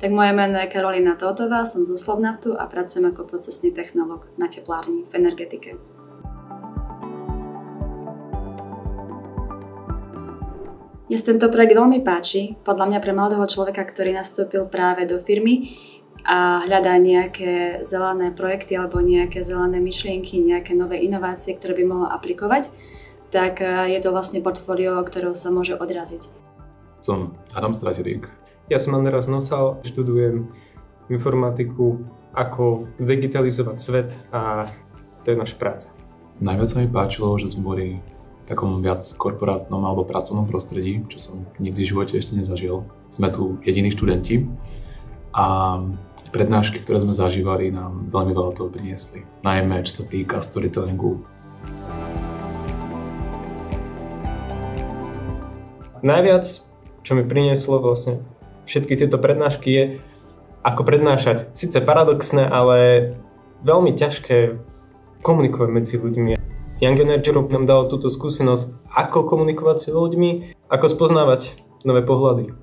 Tak moje meno je Karolina Tótová, som zo Slovnaftu a pracujem ako procesný technológ na teplárni v energetike. Mne sa tento projekt veľmi páči, podľa mňa pre mladého človeka, ktorý nastúpil práve do firmy a hľadá nejaké zelené projekty alebo nejaké zelené myšlienky, nejaké nové inovácie, ktoré by mohol aplikovať, tak je to vlastne portfólio, ktorého sa môže odraziť. Som Adam Straterík. Ja som Andreas Nosal, študujem informatiku, ako zdigitalizovať svet a to je naša práca. Najviac sa mi páčilo, že sme boli v takom viac korporátnom alebo pracovnom prostredí, čo som nikdy v živote ešte nezažil. Sme tu jediní študenti a prednášky, ktoré sme zažívali, nám veľmi veľa toho priniesli. Najmä čo sa týka storytellingu. Najviac, čo mi prinieslo vlastne všetky tieto prednášky je, ako prednášať. Sice paradoxné, ale veľmi ťažké komunikovať medzi ľuďmi. Young Energy nám dalo túto skúsenosť, ako komunikovať s ľuďmi, ako spoznávať nové pohľady.